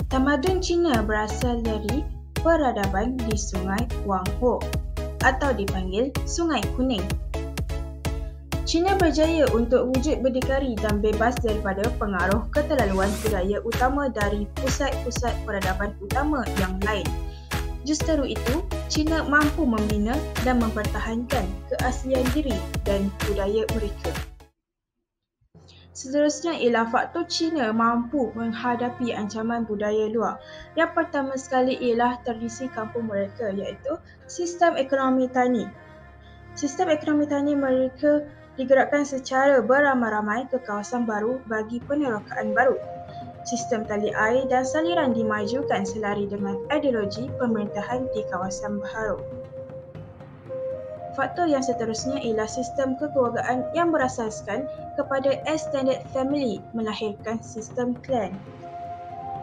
Tamadun Cina berasal dari peradaban di Sungai Huanghe atau dipanggil Sungai Kuning. Cina berjaya untuk wujud berdikari dan bebas daripada pengaruh keterlaluan budaya utama dari pusat-pusat peradaban utama yang lain. Justeru itu, Cina mampu membina dan mempertahankan keaslian diri dan budaya mereka. Seterusnya ialah faktor Cina mampu menghadapi ancaman budaya luar. Yang pertama sekali ialah tradisi kampung mereka, iaitu sistem ekonomi tani. Sistem ekonomi tani mereka digerakkan secara beramai-ramai ke kawasan baru bagi penerokaan baru. Sistem tali air dan saliran dimajukan selari dengan ideologi pemerintahan di kawasan baharu. Faktor yang seterusnya ialah sistem kekeluargaan yang berasaskan kepada extended family melahirkan sistem klan.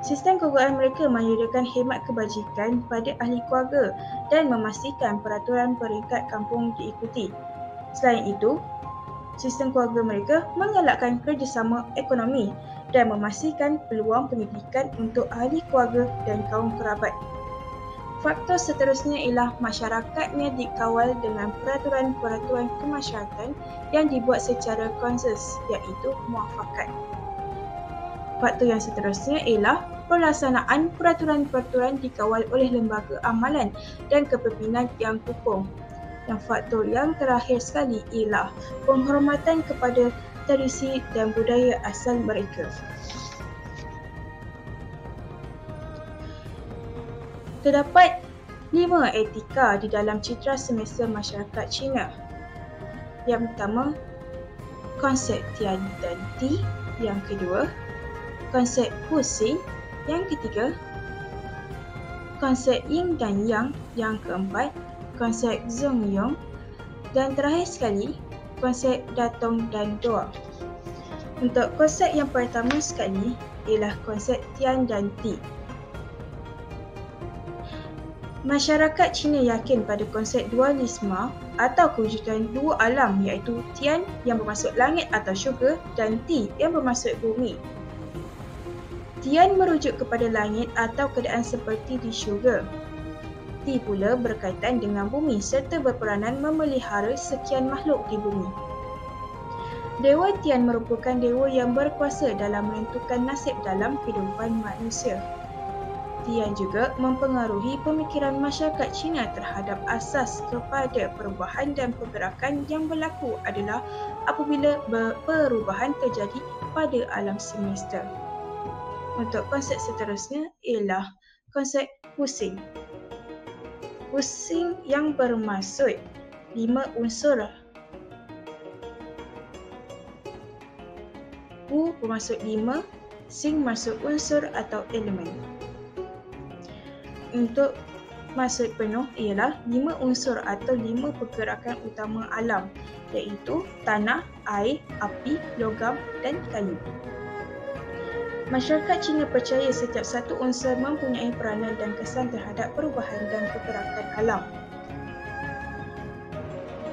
Sistem kekeluargaan mereka menyediakan khidmat kebajikan pada ahli keluarga dan memastikan peraturan peringkat kampung diikuti. Selain itu, sistem keluarga mereka menggalakkan kerjasama ekonomi dan memastikan peluang pendidikan untuk ahli keluarga dan kaum kerabat. Faktor seterusnya ialah masyarakatnya dikawal dengan peraturan-peraturan kemasyarakatan yang dibuat secara konsensus, iaitu muafakat. Faktor yang seterusnya ialah pelaksanaan peraturan-peraturan dikawal oleh lembaga amalan dan kepimpinan yang kukuh. Yang faktor yang terakhir sekali ialah penghormatan kepada tradisi dan budaya asal mereka. Terdapat 5 etika di dalam citra semesta masyarakat Cina. Yang pertama, konsep Tian dan Ti. Yang kedua, konsep Pusing. Yang ketiga, konsep Yin dan Yang. Yang keempat, konsep Zongyong. Dan terakhir sekali, konsep Datong dan Doa. Untuk konsep yang pertama sekali ialah konsep Tian dan Ti. Masyarakat Cina yakin pada konsep dualisme atau kewujudan dua alam, iaitu Tian yang bermaksud langit atau syurga dan Ti yang bermaksud bumi. Tian merujuk kepada langit atau keadaan seperti di syurga. Ti pula berkaitan dengan bumi serta berperanan memelihara sekian makhluk di bumi. Dewa Tian merupakan dewa yang berkuasa dalam menentukan nasib dalam kehidupan manusia. Tian juga mempengaruhi pemikiran masyarakat Cina terhadap asas kepada perubahan dan pergerakan yang berlaku adalah apabila perubahan terjadi pada alam semesta. Untuk konsep seterusnya ialah konsep Pusing. Pusing yang bermaksud 5 unsur. Pu bermaksud 5, Sing maksud unsur atau elemen. Untuk maksud penuh ialah 5 unsur atau 5 pergerakan utama alam, iaitu tanah, air, api, logam dan kayu. Masyarakat Cina percaya setiap satu unsur mempunyai peranan dan kesan terhadap perubahan dan pergerakan alam.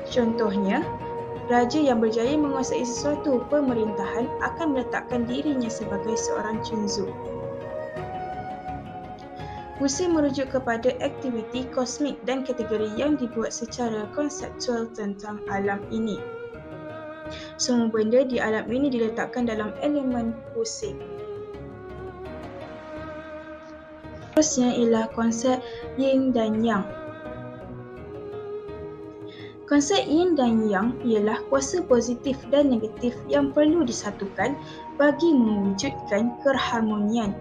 Contohnya, raja yang berjaya menguasai sesuatu pemerintahan akan meletakkan dirinya sebagai seorang cunzu. Pusing merujuk kepada aktiviti kosmik dan kategori yang dibuat secara konseptual tentang alam ini. Semua benda di alam ini diletakkan dalam elemen pusing. Seterusnya ialah konsep Yin dan Yang. Konsep Yin dan Yang ialah kuasa positif dan negatif yang perlu disatukan bagi mewujudkan keharmonian.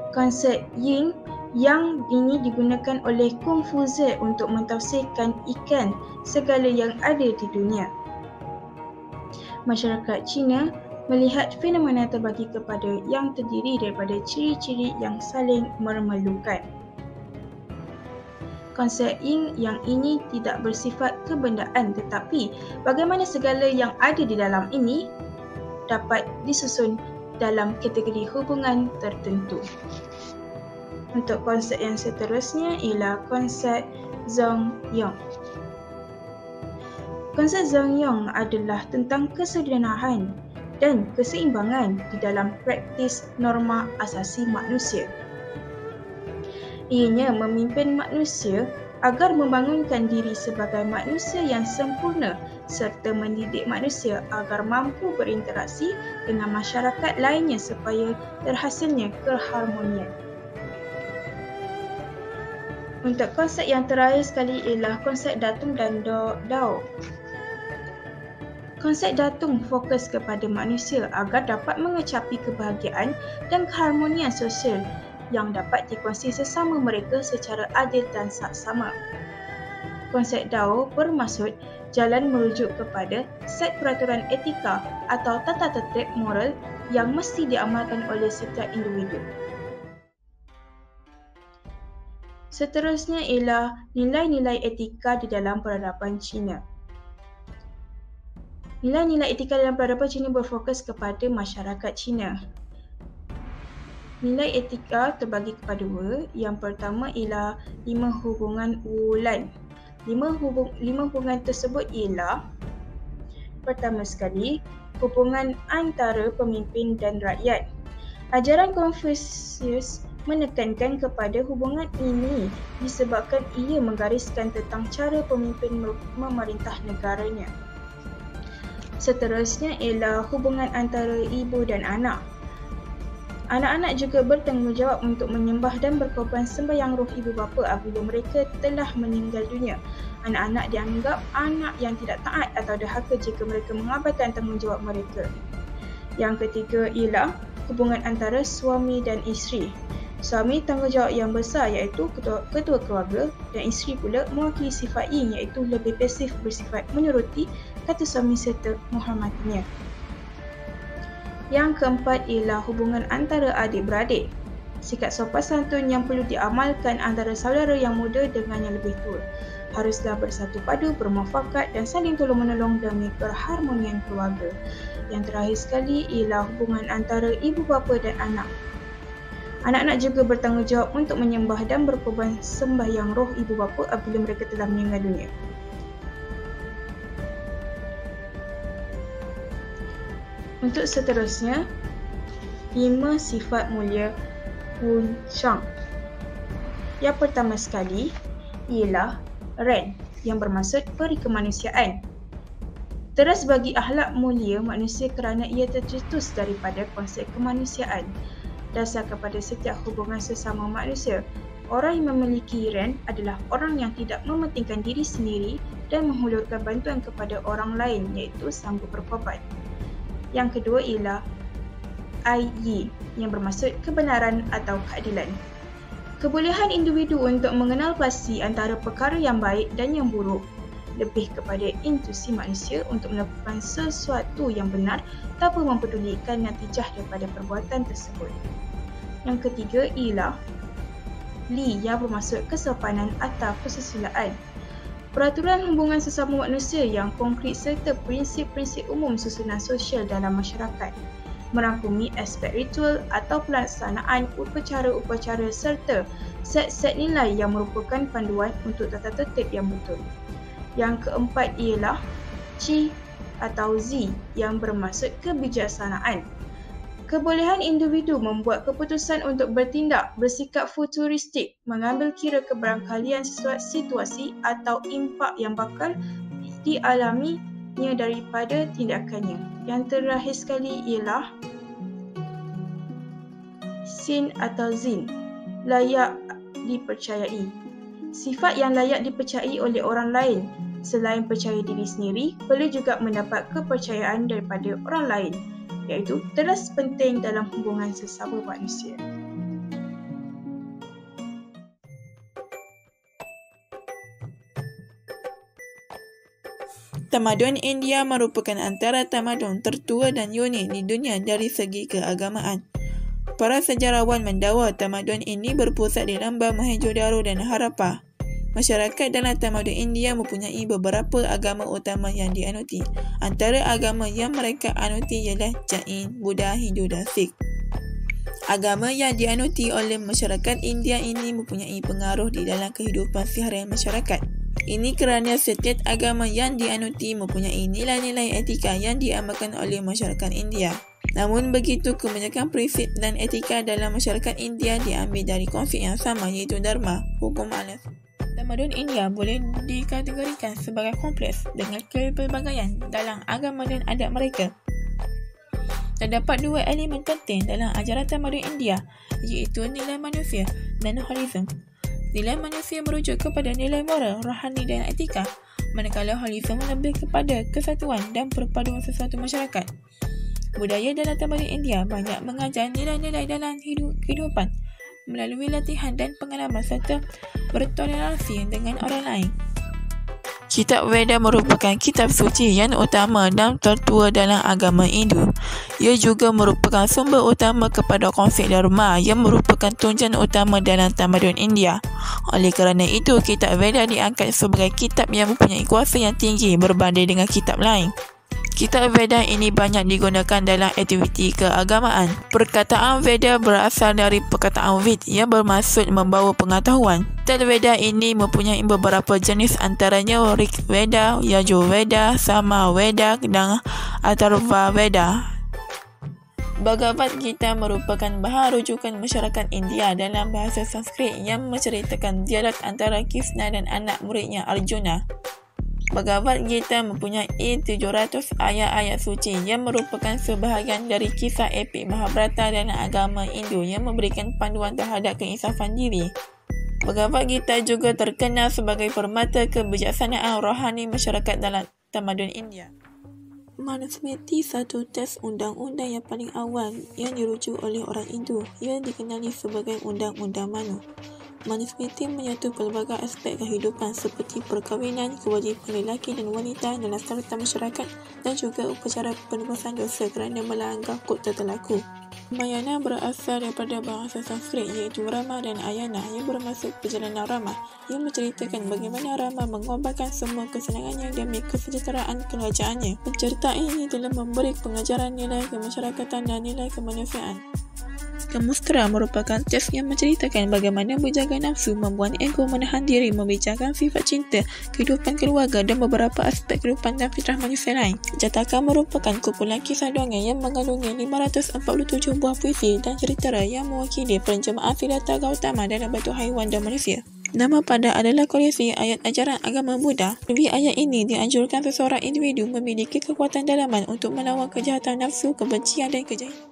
Konsep Yin Yang ini digunakan oleh Confucius untuk mentafsirkan ikan segala yang ada di dunia. Masyarakat Cina melihat fenomena terbagi kepada yang terdiri daripada ciri-ciri yang saling memerlukan. Konsep Yin Yang ini tidak bersifat kebendaan, tetapi bagaimana segala yang ada di dalam ini dapat disusun dalam kategori hubungan tertentu. Untuk konsep yang seterusnya ialah konsep Zongyong. Konsep Zongyong adalah tentang kesederhanaan dan keseimbangan di dalam praktis norma asasi manusia. Ianya memimpin manusia agar membangunkan diri sebagai manusia yang sempurna serta mendidik manusia agar mampu berinteraksi dengan masyarakat lainnya supaya terhasilnya keharmonian. Untuk konsep yang terakhir sekali ialah konsep Datung dan Dao. Konsep Datung fokus kepada manusia agar dapat mengecapi kebahagiaan dan keharmonian sosial yang dapat dikongsi sesama mereka secara adil dan saksama. Konsep Dao bermaksud jalan merujuk kepada set peraturan etika atau tata tertib moral yang mesti diamalkan oleh setiap individu. Seterusnya ialah nilai-nilai etika di dalam peradaban Cina. Nilai-nilai etika dalam peradaban Cina berfokus kepada masyarakat Cina. Nilai etika terbagi kepada dua. Yang pertama ialah 5 hubungan wulan. 5 hubungan tersebut ialah: pertama sekali, hubungan antara pemimpin dan rakyat. Ajaran Confucius menekankan kepada hubungan ini disebabkan ia menggariskan tentang cara pemimpin memerintah negaranya. Seterusnya ialah hubungan antara ibu dan anak. Anak-anak juga bertanggungjawab untuk menyembah dan berkorban sembahyang roh ibu bapa apabila mereka telah meninggal dunia. Anak-anak dianggap anak yang tidak taat atau derhaka jika mereka mengabaikan tanggungjawab mereka. Yang ketiga ialah hubungan antara suami dan isteri. Suami tanggungjawab yang besar iaitu ketua keluarga dan isteri pula mewakili sifat yin iaitu lebih pasif bersifat menuruti kata suami serta menghormatinya. Yang keempat ialah hubungan antara adik-beradik. Sikap sopan santun yang perlu diamalkan antara saudara yang muda dengan yang lebih tua. Haruslah bersatu padu, bermuafakat dan saling tolong-menolong demi keharmonian keluarga. Yang terakhir sekali ialah hubungan antara ibu bapa dan anak. Anak-anak juga bertanggungjawab untuk menyembah dan berkorban sembahyang roh ibu bapa apabila mereka telah meninggal dunia. Untuk seterusnya, 5 sifat mulia Wun Shang. Yang pertama sekali ialah Ren, yang bermaksud peri kemanusiaan. Teras bagi akhlak mulia manusia kerana ia tercetus daripada konsep kemanusiaan. Dasar kepada setiap hubungan sesama manusia, orang yang memiliki Ren adalah orang yang tidak mementingkan diri sendiri dan menghulurkan bantuan kepada orang lain iaitu sanggup berkorban. Yang kedua ialah Ai Yi, yang bermaksud kebenaran atau keadilan. Kebolehan individu untuk mengenal pasti antara perkara yang baik dan yang buruk, lebih kepada intuisi manusia untuk melakukan sesuatu yang benar tanpa mempedulikan natijah daripada perbuatan tersebut. Yang ketiga ialah Li, yang bermaksud kesopanan atau kesusilaan. Peraturan hubungan sesama manusia yang konkret serta prinsip-prinsip umum susunan sosial dalam masyarakat, merangkumi aspek ritual atau pelaksanaan upacara-upacara serta set-set nilai yang merupakan panduan untuk tata tertib yang betul. Yang keempat ialah Qi atau Z, yang bermaksud kebijaksanaan. Kebolehan individu membuat keputusan untuk bertindak, bersikap futuristik, mengambil kira kebarangkalian situasi atau impak yang bakal dialaminya daripada tindakannya. Yang terakhir sekali ialah Sin atau Zin, layak dipercayai. Sifat yang layak dipercayai oleh orang lain. Selain percaya diri sendiri, perlu juga mendapat kepercayaan daripada orang lain, iaitu teras penting dalam hubungan sesama manusia. Tamadun India merupakan antara tamadun tertua dan unik di dunia dari segi keagamaan. Para sejarawan mendakwa tamadun ini berpusat di lembah Mohenjo-daro dan Harappa. Masyarakat dalam tamadun India mempunyai beberapa agama utama yang dianuti. Antara agama yang mereka anuti ialah Jain, Buddha, Hindu dan Sikh. Agama yang dianuti oleh masyarakat India ini mempunyai pengaruh di dalam kehidupan seharian masyarakat. Ini kerana setiap agama yang dianuti mempunyai nilai-nilai etika yang diamalkan oleh masyarakat India. Namun begitu, kebanyakan prinsip dan etika dalam masyarakat India diambil dari konsep yang sama, iaitu Dharma, hukum alam. Tamadun India boleh dikategorikan sebagai kompleks dengan kepelbagaian dalam agama dan adat mereka. Terdapat dua elemen penting dalam ajaran tamadun India, iaitu nilai manusia dan holism. Nilai manusia merujuk kepada nilai moral, rohani dan etika, manakala holism lebih kepada kesatuan dan perpaduan sesuatu masyarakat. Budaya dalam tamadun India banyak mengajar nilai-nilai dalam kehidupan melalui latihan dan pengalaman serta bertoleransi dengan orang lain. Kitab Veda merupakan kitab suci yang utama dan tertua dalam agama Hindu. Ia juga merupakan sumber utama kepada konsep Dharma yang merupakan tunjang utama dalam tamadun India. Oleh kerana itu, kitab Veda diangkat sebagai kitab yang mempunyai kuasa yang tinggi berbanding dengan kitab lain. Kitab Veda ini banyak digunakan dalam aktiviti keagamaan. Perkataan Veda berasal dari perkataan Ved yang bermaksud membawa pengetahuan. Kitab Veda ini mempunyai beberapa jenis, antaranya Rig Veda, Yajur Veda, Sama Veda dan Atharva Veda. Bhagavad Gita merupakan bahan rujukan masyarakat India dalam bahasa Sanskrit yang menceritakan dialog antara Krishna dan anak muridnya Arjuna. Bhagavad Gita mempunyai 700 ayat-ayat suci yang merupakan sebahagian dari kisah epik Mahabharata dalam agama Hindu yang memberikan panduan terhadap keinsafan diri. Bhagavad Gita juga terkenal sebagai permata kebijaksanaan rohani masyarakat dalam tamadun India. Manusmriti, satu teks undang-undang yang paling awal yang dirujuk oleh orang Hindu, ia dikenali sebagai Undang-Undang Manu. Manusmriti menyatu pelbagai aspek kehidupan seperti perkahwinan, kewajipan lelaki dan wanita dalam serta masyarakat dan juga upacara penebusan dosa kerana melanggar kod tertelaku. Ramayana berasal daripada bahasa Sanskrit iaitu Rama dan Ayana yang bermaksud perjalanan Rama, yang menceritakan bagaimana Rama mengorbankan semua kesenangannya demi kesejahteraan kerajaannya. Penceritaan ini telah memberi pengajaran nilai kemasyarakatan dan nilai kemanusiaan. Kamustra merupakan teks yang menceritakan bagaimana berjaga nafsu, membuang ego, menahan diri, membicarakan sifat cinta, kehidupan keluarga dan beberapa aspek kehidupan dan fitrah manusia lain. Jataka merupakan kumpulan kisah dongeng yang mengandungi 547 buah puisi dan cerita yang mewakili penjemaah Siddhartha Gautama dalam bentuk haiwan dan manusia. Nama pada adalah koleksi ayat ajaran agama Buddha. Lebih ayat ini dianjurkan seseorang individu memiliki kekuatan dalaman untuk melawan kejahatan nafsu, kebencian dan kejahilan.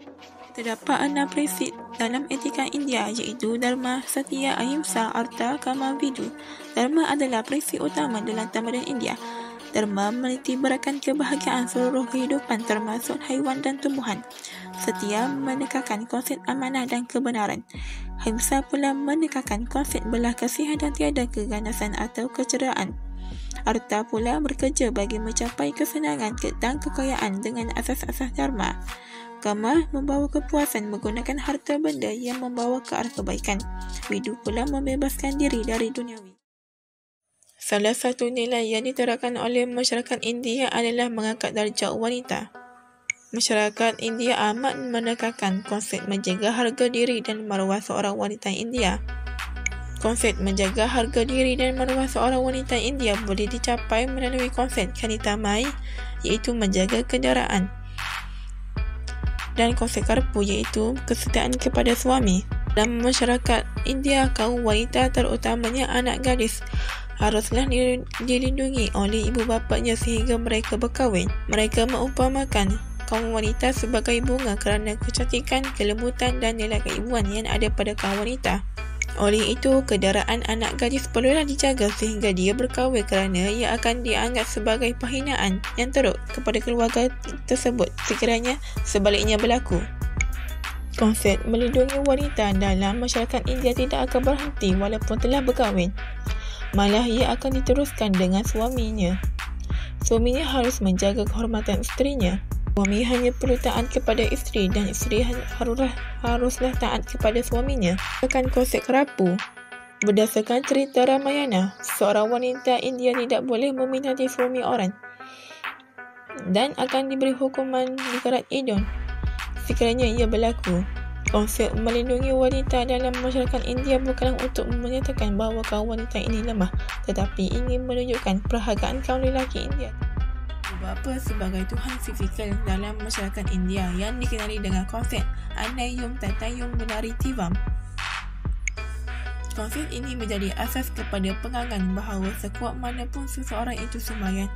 Terdapat 6 prinsip dalam etika India iaitu Dharma, Satya, Ahimsa, Artha, Kama, Vidu. Dharma adalah prinsip utama dalam tamadun India. Dharma menitiberkan kebahagiaan seluruh kehidupan termasuk haiwan dan tumbuhan. Satya menekankan konsep amanah dan kebenaran. Ahimsa pula menekankan konsep belas kasihan dan tiada keganasan atau kecederaan. Artha pula bekerja bagi mencapai kesenangan dan kekayaan dengan asas-asas Dharma. Kama membawa kepuasan menggunakan harta benda yang membawa ke arah kebaikan. Vidu pula membebaskan diri dari duniawi. Salah satu nilai yang diterapkan oleh masyarakat India adalah mengangkat darjat wanita. Masyarakat India amat menekankan konsep menjaga harga diri dan maruah seorang wanita India. Konsep menjaga harga diri dan maruah seorang wanita India boleh dicapai melalui konsep Kanitamai, iaitu menjaga kenderaan, dan konsep Karpu iaitu kesetiaan kepada suami. Dalam masyarakat India, kaum wanita terutamanya anak gadis haruslah dilindungi oleh ibu bapanya sehingga mereka berkahwin. Mereka mengumpamakan kaum wanita sebagai bunga kerana kecantikan, kelembutan dan nilai keibuan yang ada pada kaum wanita. Oleh itu, kedaraan anak gadis perlulah dijaga sehingga dia berkahwin kerana ia akan dianggap sebagai penghinaan yang teruk kepada keluarga tersebut sekiranya sebaliknya berlaku. Konsep melindungi wanita dalam masyarakat India tidak akan berhenti walaupun telah berkahwin. Malah ia akan diteruskan dengan suaminya. Suaminya harus menjaga kehormatan isterinya. Suami hanya perlu taat kepada isteri dan isteri haruslah taat kepada suaminya. Berdasarkan konsep Karapu, berdasarkan cerita Ramayana, seorang wanita India tidak boleh meminati suami orang dan akan diberi hukuman di Kerat Idun sekiranya ia berlaku. Konsep melindungi wanita dalam masyarakat India bukanlah untuk menyatakan bahawa kaum wanita ini lemah, tetapi ingin menunjukkan perhargaan kaum lelaki India. Ibu bapa sebagai Tuhan fizikal dalam masyarakat India yang dikenali dengan konsep Annayum Tatayum Munaritivam. Konsep ini menjadi asas kepada pegangan bahawa sekuat manapun seseorang itu sembahyang,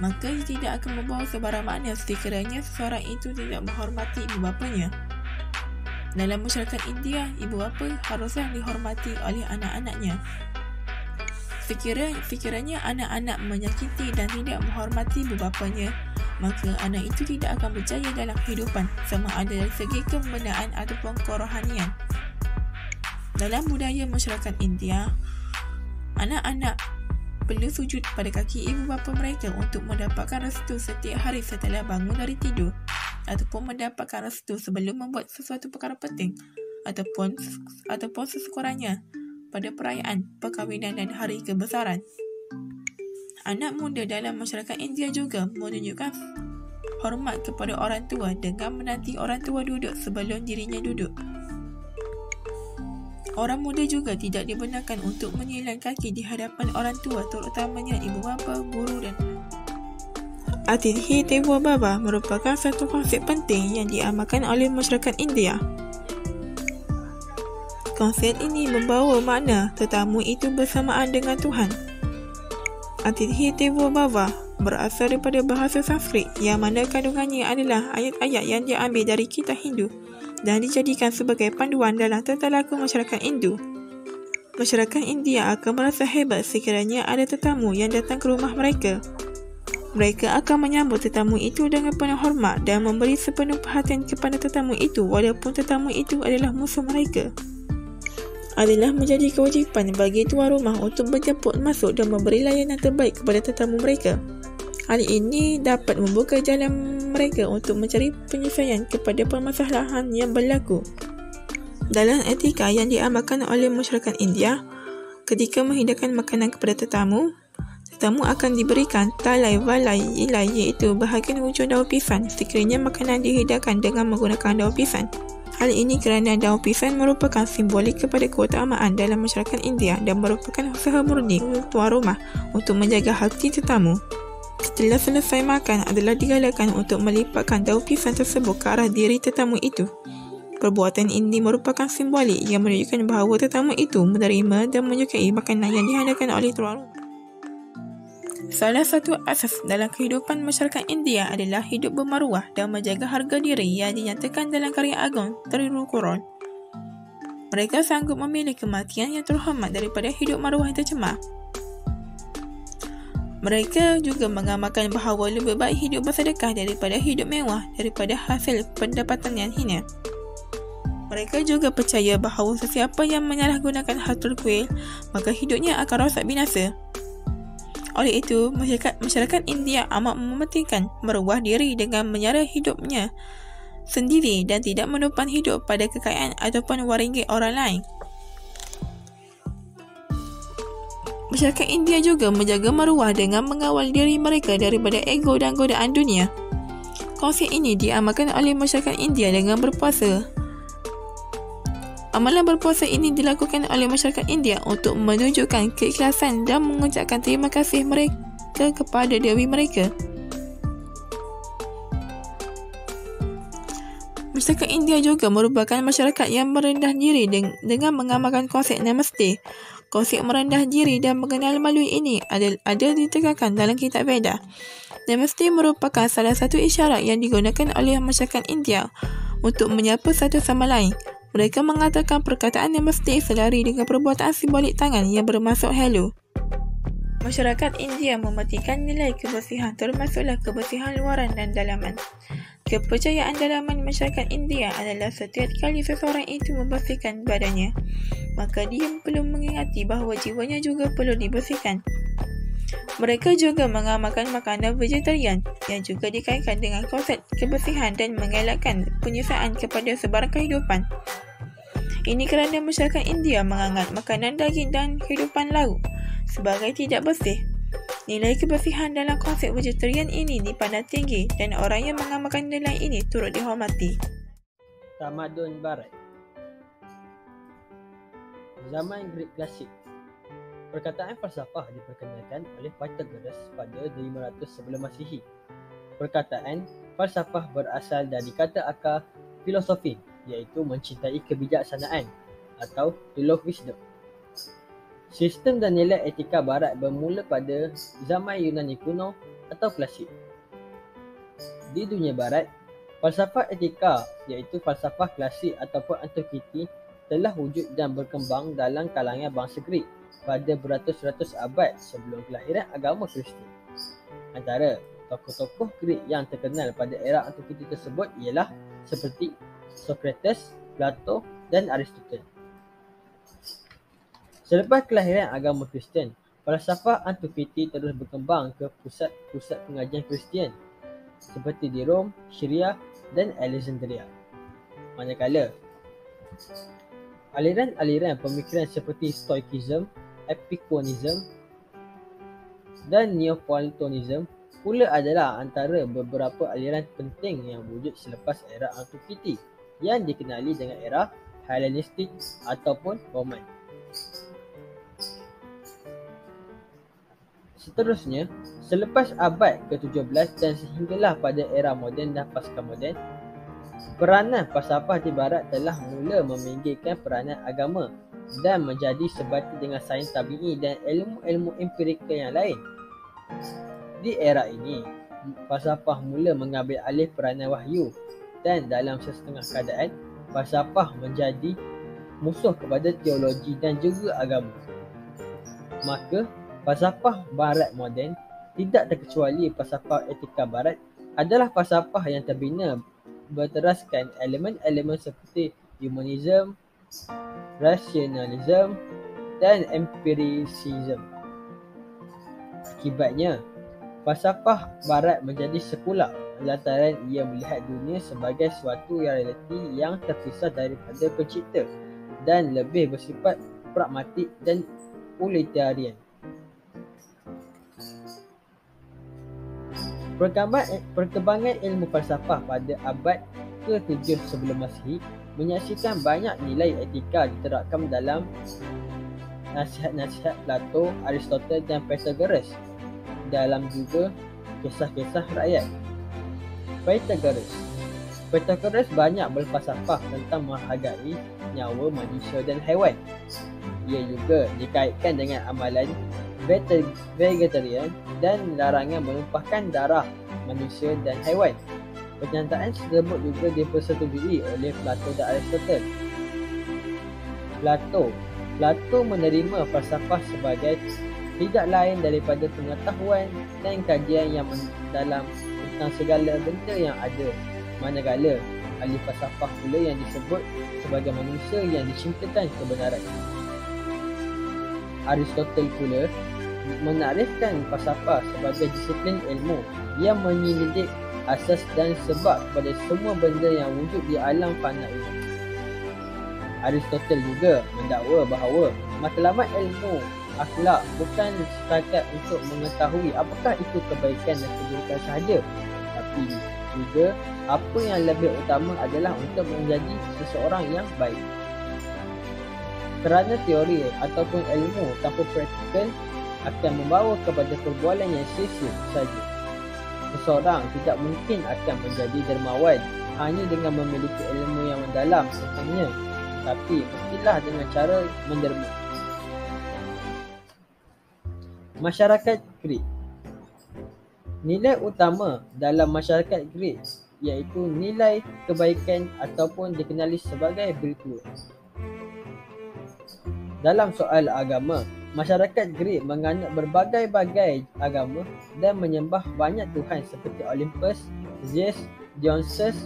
maka ia tidak akan membawa sebarang makna sekiranya seseorang itu tidak menghormati ibu bapanya. Dalam masyarakat India, ibu bapa haruslah dihormati oleh anak-anaknya. Sekiranya anak-anak menyakiti dan tidak menghormati ibu bapanya, maka anak itu tidak akan berjaya dalam kehidupan, sama ada dari segi pembinaan ataupun kerohanian. Dalam budaya masyarakat India, anak-anak perlu sujud pada kaki ibu bapa mereka untuk mendapatkan restu setiap hari setelah bangun dari tidur, ataupun mendapatkan restu sebelum membuat sesuatu perkara penting, ataupun sesekurangnya pada perayaan perkahwinan dan hari kebesaran. Anak muda dalam masyarakat India juga menunjukkan hormat kepada orang tua dengan menanti orang tua duduk sebelum dirinya duduk. Orang muda juga tidak dibenarkan untuk menyilang kaki di hadapan orang tua, terutamanya ibu bapa, guru dan Atithi Devo Bhava merupakan satu konsep penting yang diamalkan oleh masyarakat India. Konsep ini membawa makna tetamu itu bersamaan dengan Tuhan. Atithi Devo Bhava berasal daripada bahasa Sanskrit yang mana kandungannya adalah ayat-ayat yang diambil dari kitab Hindu dan dijadikan sebagai panduan dalam tata laku masyarakat Hindu. Masyarakat India akan merasa hebat sekiranya ada tetamu yang datang ke rumah mereka. Mereka akan menyambut tetamu itu dengan penuh hormat dan memberi sepenuh perhatian kepada tetamu itu walaupun tetamu itu adalah musuh mereka. Adalah menjadi kewajipan bagi tuan rumah untuk menjemput masuk dan memberi layanan terbaik kepada tetamu mereka. Hal ini dapat membuka jalan mereka untuk mencari penyelesaian kepada permasalahan yang berlaku. Dalam etika yang diamalkan oleh masyarakat India, ketika menghidangkan makanan kepada tetamu akan diberikan talai walai ilai, iaitu bahagian hujung daun pisang sekiranya makanan dihidangkan dengan menggunakan daun pisang. Hal ini kerana daun pisang merupakan simbolik kepada keutamaan dalam masyarakat India dan merupakan usaha murni tuan rumah untuk menjaga hati tetamu. Setelah selesai makan adalah digalakkan untuk melipatkan daun pisang tersebut ke arah diri tetamu itu. Perbuatan ini merupakan simbolik yang menunjukkan bahawa tetamu itu menerima dan menyukai makanan yang dihadapkan oleh tuan rumah. Salah satu asas dalam kehidupan masyarakat India adalah hidup bermaruah dan menjaga harga diri yang dinyatakan dalam karya agung Tirukural. Mereka sanggup memilih kematian yang terhormat daripada hidup maruah yang tercemar. Mereka juga mengamalkan bahawa lebih baik hidup bersedekah daripada hidup mewah daripada hasil pendapatan yang hina. Mereka juga percaya bahawa sesiapa yang menyalahgunakan harta kuil, maka hidupnya akan rosak binasa. Oleh itu, masyarakat India amat mementingkan meruah diri dengan menyerah hidupnya sendiri dan tidak menumpan hidup pada kekayaan ataupun waringgi orang lain. Masyarakat India juga menjaga maruah dengan mengawal diri mereka daripada ego dan godaan dunia. Konsep ini diamalkan oleh masyarakat India dengan berpuasa. Amalan berpuasa ini dilakukan oleh masyarakat India untuk menunjukkan keikhlasan dan mengucapkan terima kasih mereka kepada dewi mereka. Masyarakat India juga merupakan masyarakat yang merendah diri dengan mengamalkan konsep Namaste. Konsep merendah diri dan mengenal malu ini ada ditekankan dalam kitab Veda. Namaste merupakan salah satu isyarat yang digunakan oleh masyarakat India untuk menyapa satu sama lain. Mereka mengatakan perkataan Namaste selari dengan perbuatan simbolik tangan yang bermaksud hello. Masyarakat India mementingkan nilai kebersihan termasuklah kebersihan luaran dan dalaman. Kepercayaan dalaman masyarakat India adalah setiap kali seseorang itu membersihkan badannya, maka dia perlu mengingati bahawa jiwanya juga perlu dibersihkan. Mereka juga mengamalkan makanan vegetarian yang juga dikaitkan dengan konsep kebersihan dan mengelakkan penyiksaan kepada sebarang kehidupan. Ini kerana masyarakat India menganggap makanan daging dan kehidupan laut sebagai tidak bersih. Nilai kebersihan dalam konsep vegetarian ini dipandang tinggi dan orang yang mengamalkan nilai ini turut dihormati. Tamadun Barat. Zaman Greek Klasik. Perkataan falsafah diperkenalkan oleh Pythagoras pada 500 sebelum Masihi. Perkataan falsafah berasal dari kata akar filosofi, iaitu mencintai kebijaksanaan atau to love wisdom. Sistem dan nilai etika barat bermula pada zaman Yunani kuno atau klasik. Di dunia barat, falsafah etika iaitu falsafah klasik ataupun antikiti telah wujud dan berkembang dalam kalangan bangsa Greek pada beratus-ratus abad sebelum kelahiran agama Kristian. Antara tokoh-tokoh Greek yang terkenal pada era antikiti tersebut ialah seperti Socrates, Plato dan Aristotle. Selepas kelahiran agama Kristian, falsafah antikiti terus berkembang ke pusat-pusat pengajian Kristian seperti di Rom, Syria dan Alexandria. Manakala aliran-aliran pemikiran seperti Stoicism, Epicureanism dan Neoplatonism pula adalah antara beberapa aliran penting yang wujud selepas era antikiti yang dikenali dengan era Hellenistik ataupun Roman. Seterusnya, selepas abad ke-17 dan sehinggalah pada era moden dan pasca moden, peranan falsafah di barat telah mula meminggirkan peranan agama dan menjadi sebati dengan sains tabi'i dan ilmu-ilmu empirikal yang lain. Di era ini, falsafah mula mengambil alih peranan wahyu dan dalam sesetengah keadaan, falsafah menjadi musuh kepada teologi dan juga agama. Maka, falsafah barat moden, tidak terkecuali falsafah etika barat, adalah falsafah yang terbina berteraskan elemen-elemen seperti humanism, rasionalism dan empirisism. Akibatnya, falsafah barat menjadi sekular lantaran ia melihat dunia sebagai suatu realiti yang terpisah daripada pencipta dan lebih bersifat pragmatik dan utilitarian. Perkembangan ilmu falsafah pada abad ke-7 sebelum Masihi menyaksikan banyak nilai etika diterapkan dalam nasihat-nasihat Plato, Aristotle dan Pythagoras, dalam juga kisah-kisah rakyat. Pythagoras banyak berfalsafah tentang menghargai nyawa manusia dan haiwan. Ia juga dikaitkan dengan amalan vegetarian dan larangan menumpahkan darah manusia dan haiwan. Pernyataan tersebut juga dipersetujui oleh Plato dan Aristotle. Plato menerima falsafah sebagai tidak lain daripada pengetahuan dan kajian yang mendalam tentang segala benda yang ada, manakala ahli falsafah pula yang disebut sebagai manusia yang dicintakan kebenaran. Aristotle pula menarifkan falsafah sebagai disiplin ilmu yang menyelidik asas dan sebab pada semua benda yang wujud di alam fana ini. Aristotle juga mendakwa bahawa matlamat ilmu akhlak bukan setakat untuk mengetahui apakah itu kebaikan dan keburukan sahaja, tapi juga apa yang lebih utama adalah untuk menjadi seseorang yang baik. Kerana teori ataupun ilmu tanpa praktikal akan membawa kepada perbualan yang sia-sia saja. Seseorang tidak mungkin akan menjadi dermawan hanya dengan memiliki ilmu yang mendalam tentangnya, tapi mestilah dengan cara menderma. Masyarakat Greek. Nilai utama dalam masyarakat Greek iaitu nilai kebaikan ataupun dikenali sebagai virtue. Dalam soal agama, masyarakat Greek menganut berbagai-bagai agama dan menyembah banyak tuhan seperti Olympus, Zeus, Dionysus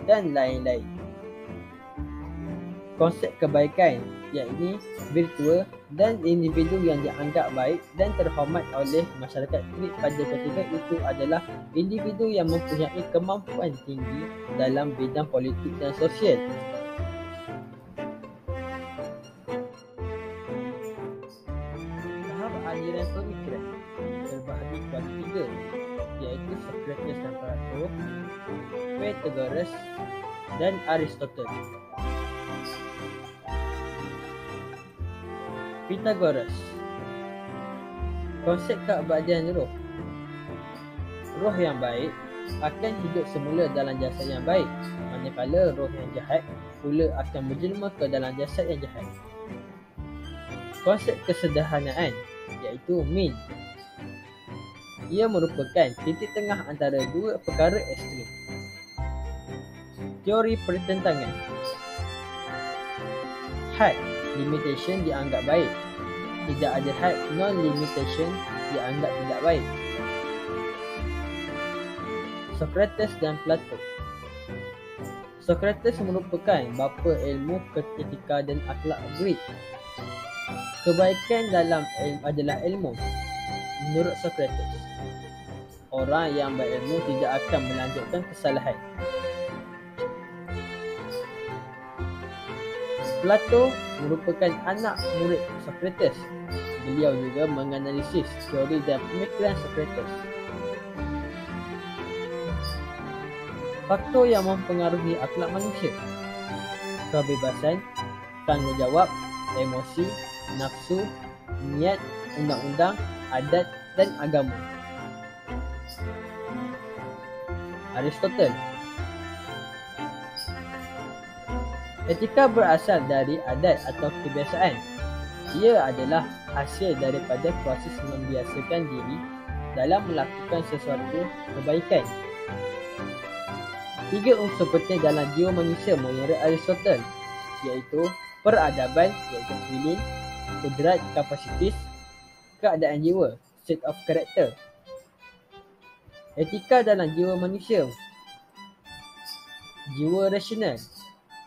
dan lain-lain. Konsep kebaikan yakni virtue dan individu yang dianggap baik dan terhormat oleh masyarakat Greek pada ketika itu adalah individu yang mempunyai kemampuan tinggi dalam bidang politik dan sosial. Aliran pemikiran terbahagi kepada tiga, iaitu Socrates dan Plato, Pythagoras dan Aristotle. Pythagoras. Konsep keabadian roh. Roh yang baik akan hidup semula dalam jasad yang baik, manakala roh yang jahat pula akan berjelma ke dalam jasad yang jahat. Konsep kesederhanaan iaitu mean. Ia merupakan titik tengah antara dua perkara ekstrim. Teori pertentangan. Had limitation dianggap baik. Tidak ada had non-limitation dianggap tidak baik. Socrates dan Plato. Socrates merupakan bapa ilmu etika dan akhlak Greek. Kebaikan dalam ilmu adalah ilmu. Menurut Socrates, orang yang berilmu tidak akan melanjutkan kesalahan. Plato merupakan anak murid Socrates. Beliau juga menganalisis teori dan pemikiran Socrates. Faktor yang mempengaruhi akhlak manusia: kebebasan, tanggungjawab, emosi, nafsu, niat, undang-undang, adat dan agama. Aristotle. Etika berasal dari adat atau kebiasaan. Ia adalah hasil daripada proses membiasakan diri dalam melakukan sesuatu kebaikan. 3 unsur penting dalam jiwa manusia menurut Aristotle, iaitu peradaban, iaitu feeling, kudrat, kapasitis, keadaan jiwa, state of character. Etika dalam jiwa manusia: jiwa rasional,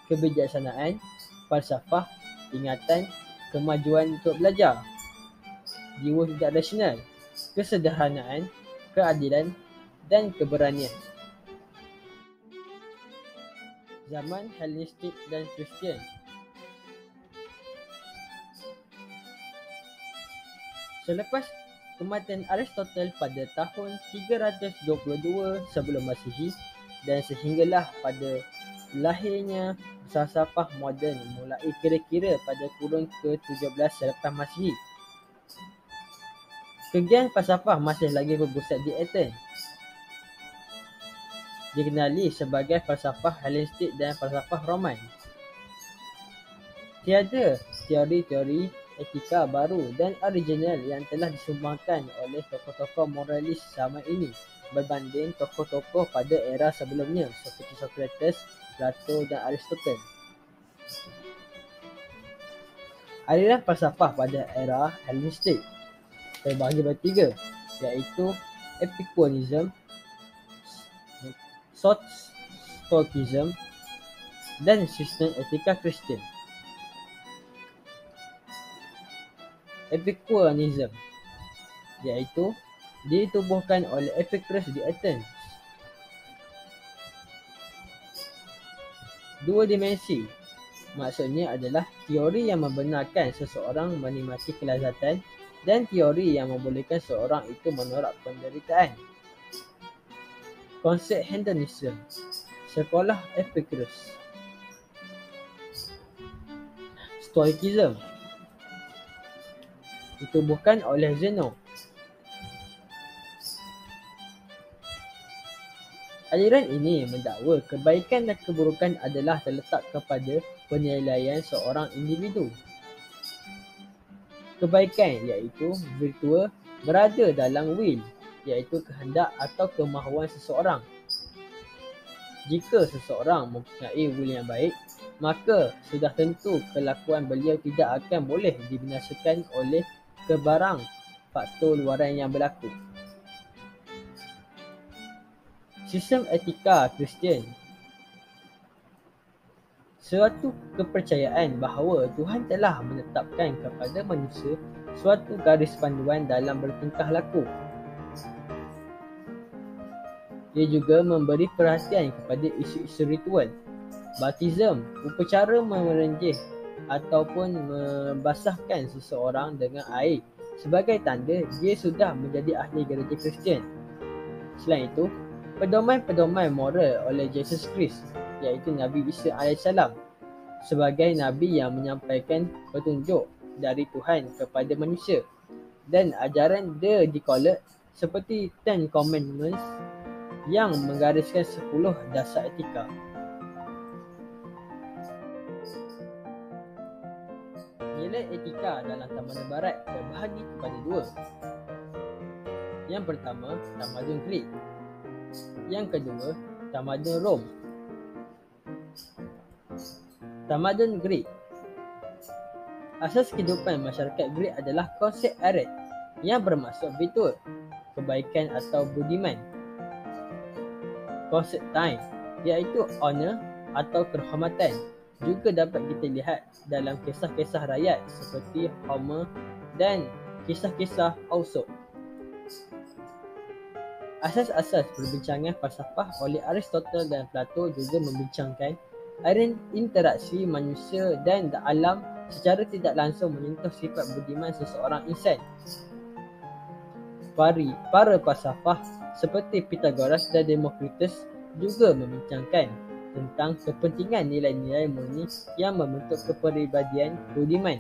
kebijaksanaan, falsafah, ingatan, kemajuan untuk belajar. Jiwa tidak rasional: kesederhanaan, keadilan dan keberanian. Zaman Hellenistik dan Kristian. Selepas kematian Aristotle pada tahun 322 sebelum Masihi dan sehinggalah pada lahirnya falsafah moden mulai kira-kira pada kurun ke-17 selepas Masihi. Kegiatan falsafah masih lagi berpusat di Athens. Dikenali sebagai falsafah Hellenistik dan falsafah Roman. Tiada teori-teori etika baru dan original yang telah disumbangkan oleh tokoh-tokoh moralis zaman ini berbanding tokoh-tokoh pada era sebelumnya seperti Socrates, Plato dan Aristotle. Aliran falsafah pada era Hellenistik terbahagi bertiga, iaitu Epicureanism, Stoicism dan sistem etika Kristian. Epicureanism iaitu ditubuhkan oleh Epicurus di Athens. 2 dimensi, maksudnya adalah teori yang membenarkan seseorang menikmati kelazatan dan teori yang membolehkan seorang itu menolak penderitaan. Konsep hedonisme, sekolah Epicurus. Stoicism ditubuhkan oleh Zeno. Aliran ini mendakwa kebaikan dan keburukan adalah terletak kepada penilaian seorang individu. Kebaikan iaitu virtue berada dalam will, iaitu kehendak atau kemahuan seseorang. Jika seseorang mempunyai will yang baik, maka sudah tentu kelakuan beliau tidak akan boleh dibinasakan oleh kebarang faktor luaran yang berlaku. Sistem etika Kristian. Suatu kepercayaan bahawa Tuhan telah menetapkan kepada manusia suatu garis panduan dalam bertingkah laku. Ia juga memberi perhatian kepada isu-isu ritual. Baptism, upacara merenjih ataupun membasahkan seseorang dengan air sebagai tanda dia sudah menjadi ahli gereja Kristian. Selain itu, pedoman-pedoman moral oleh Yesus Kristus, iaitu Nabi Isa AS sebagai Nabi yang menyampaikan petunjuk dari Tuhan kepada manusia dan ajaran The Decalogue seperti Ten Commandments yang menggariskan 10 dasar etika. Nilai etika dalam tamadun barat terbahagi kepada dua. Yang pertama, tamadun Greek. Yang kedua, tamadun Rom. Tamadun Greek. Asas kehidupan masyarakat Greek adalah konsep Eret yang bermaksud virtue, kebaikan atau budiman. Konsep time iaitu honor atau kehormatan juga dapat kita lihat dalam kisah-kisah rakyat seperti Homer dan kisah-kisah Aesop. Asas-asas perbincangan falsafah oleh Aristotle dan Plato juga membincangkan interaksi manusia dan alam secara tidak langsung menyentuh sifat budiman seseorang insan. Para falsafah seperti Pythagoras dan Democritus juga membincangkan tentang kepentingan nilai-nilai murni yang membentuk kepribadian budiman.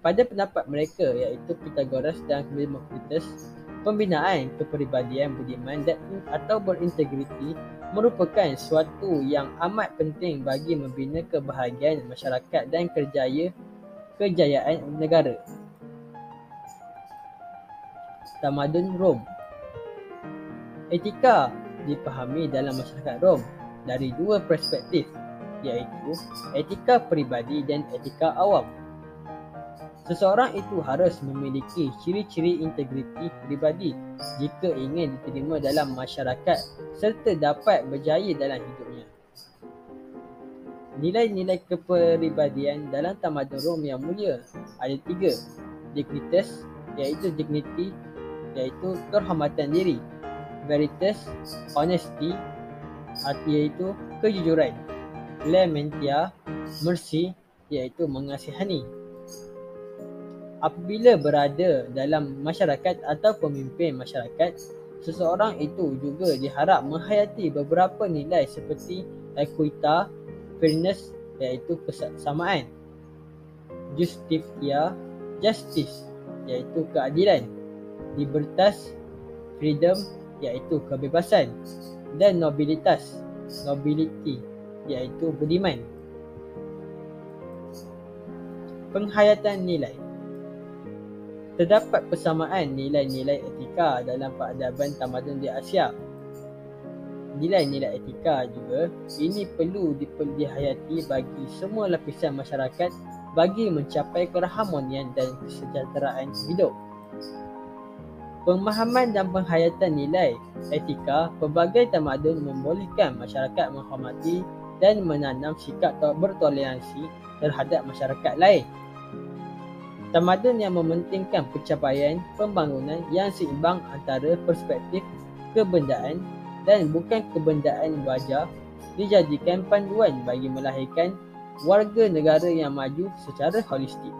Pada pendapat mereka iaitu Pythagoras dan Democritus, pembinaan kepribadian budiman atau berintegriti merupakan suatu yang amat penting bagi membina kebahagiaan masyarakat dan kejayaan negara. Tamadun Rom. Etika dipahami dalam masyarakat Rom dari dua perspektif, iaitu etika peribadi dan etika awam. Seseorang itu harus memiliki ciri-ciri integriti peribadi jika ingin diterima dalam masyarakat serta dapat berjaya dalam hidupnya. Nilai-nilai kepribadian dalam tamadun Rom yang mulia ada tiga. Dignitas iaitu dignity iaitu kehormatan diri. Veritas, honesty iaitu kejujuran. Clementia, mercy iaitu mengasihani. Apabila berada dalam masyarakat atau pemimpin masyarakat, seseorang itu juga diharap menghayati beberapa nilai seperti equita, fairness iaitu kesamaan, justitia, justice iaitu keadilan, libertas, freedom iaitu kebebasan, dan nobilitas, nobility iaitu budiman. Penghayatan nilai. Terdapat persamaan nilai-nilai etika dalam peradaban tamadun di Asia. Nilai-nilai etika juga ini perlu dihayati bagi semua lapisan masyarakat bagi mencapai keharmonian dan kesejahteraan hidup. Pemahaman dan penghayatan nilai etika pelbagai tamadun membolehkan masyarakat menghormati dan menanam sikap bertoleransi terhadap masyarakat lain. Tamadun yang mementingkan pencapaian pembangunan yang seimbang antara perspektif kebendaan dan bukan kebendaan wajar dijadikan panduan bagi melahirkan warga negara yang maju secara holistik.